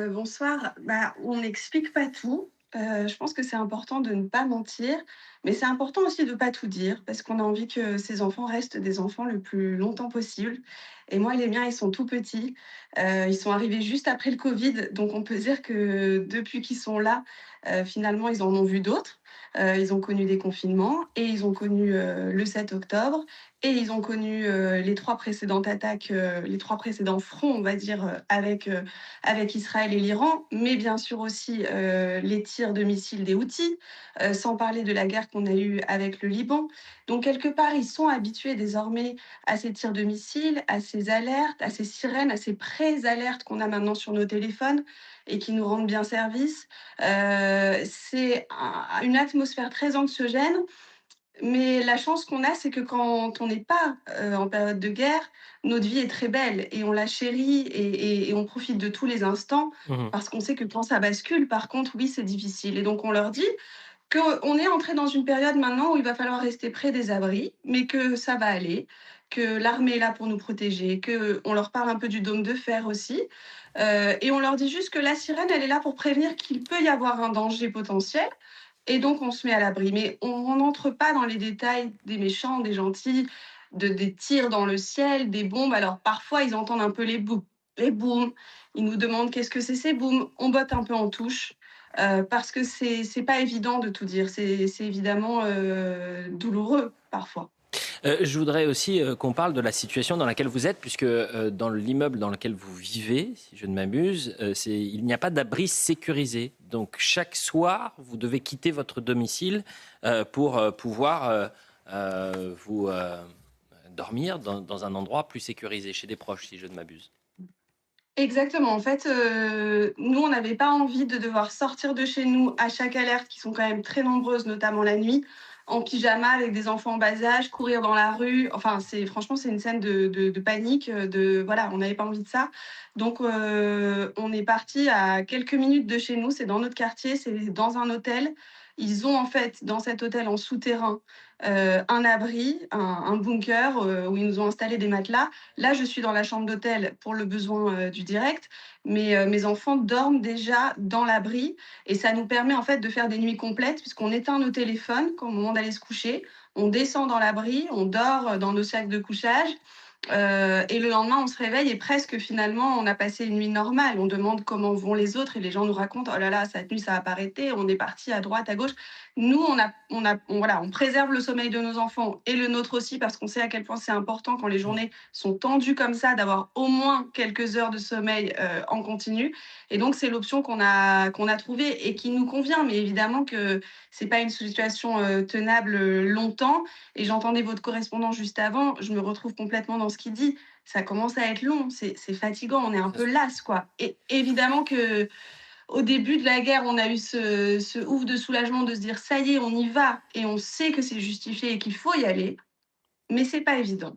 Bonsoir. On n'explique pas tout. Je pense que c'est important de ne pas mentir, mais c'est important aussi de pas tout dire parce qu'on a envie que ces enfants restent des enfants le plus longtemps possible et moi, les miens, ils sont tout petits. Ils sont arrivés juste après le covid, donc on peut dire que depuis qu'ils sont là, finalement, ils en ont vu d'autres. Ils ont connu des confinements et ils ont connu, le 7 octobre et ils ont connu, les 3 précédentes attaques, les 3 précédents fronts, on va dire, avec Israël et l'Iran, mais bien sûr aussi les tirs de missiles des Houthis, sans parler de la guerre qu'on a eue avec le Liban. Donc quelque part, ils sont habitués désormais à ces tirs de missiles, à ces alertes, à ces sirènes, à ces pré-alertes qu'on a maintenant sur nos téléphones et qui nous rendent bien service. C'est une atmosphère très anxiogène, mais la chance qu'on a, c'est que quand on n'est pas, en période de guerre, notre vie est très belle et on la chérit et on profite de tous les instants Mmh. parce qu'on sait que quand ça bascule, par contre, oui, c'est difficile et donc on leur dit qu'on est entré dans une période maintenant où il va falloir rester près des abris, mais que ça va aller, que l'armée est là pour nous protéger, qu'on leur parle un peu du dôme de fer aussi, et on leur dit juste que la sirène, elle est là pour prévenir qu'il peut y avoir un danger potentiel et donc on se met à l'abri. Mais on n'entre pas dans les détails des méchants, des gentils, des tirs dans le ciel, des bombes. Alors parfois, ils entendent un peu les booms. Ils nous demandent qu'est-ce que c'est ces booms. On botte un peu en touche parce que c'est pas évident de tout dire. C'est évidemment douloureux parfois. Je voudrais aussi, qu'on parle de la situation dans laquelle vous êtes puisque, dans l'immeuble dans lequel vous vivez, si je ne m'abuse, il n'y a pas d'abri sécurisé. Donc chaque soir, vous devez quitter votre domicile, pour, pouvoir, vous, dormir dans un endroit plus sécurisé, chez des proches, si je ne m'abuse. Exactement. En fait, nous, on n'avait pas envie de devoir sortir de chez nous à chaque alerte, qui sont quand même très nombreuses, notamment la nuit, en pyjama avec des enfants en bas âge, courir dans la rue. Enfin, c'est franchement, c'est une scène de panique, de voilà, on n'avait pas envie de ça. Donc, on est parti à quelques minutes de chez nous, c'est dans notre quartier, c'est dans un hôtel. Ils ont en fait, dans cet hôtel en souterrain, un abri, un bunker, où ils nous ont installé des matelas. Là, je suis dans la chambre d'hôtel pour le besoin, du direct, mais mes enfants dorment déjà dans l'abri et ça nous permet en fait de faire des nuits complètes puisqu'on éteint nos téléphones au moment d'aller se coucher. On descend dans l'abri, on dort, dans nos sacs de couchage, et le lendemain, on se réveille et presque finalement, on a passé une nuit normale. On demande comment vont les autres et les gens nous racontent: «Oh là là, cette nuit, ça a pas arrêté, on est parti à droite, à gauche». Nous, voilà, on préserve le sommeil de nos enfants et le nôtre aussi parce qu'on sait à quel point c'est important quand les Mmh. journées sont tendues comme ça, d'avoir au moins quelques heures de sommeil, en continu et donc c'est l'option qu'on a trouvée et qui nous convient. Mais évidemment que c'est pas une situation, tenable, longtemps et j'entendais votre correspondant juste avant, je me retrouve complètement dans ce qu'il dit. Ça commence à être long, c'est fatigant, on est un peu las, quoi. Et évidemment que au début de la guerre, on a eu ce ouf de soulagement de se dire: «Ça y est, on y va» et on sait que c'est justifié et qu'il faut y aller, mais c'est pas évident.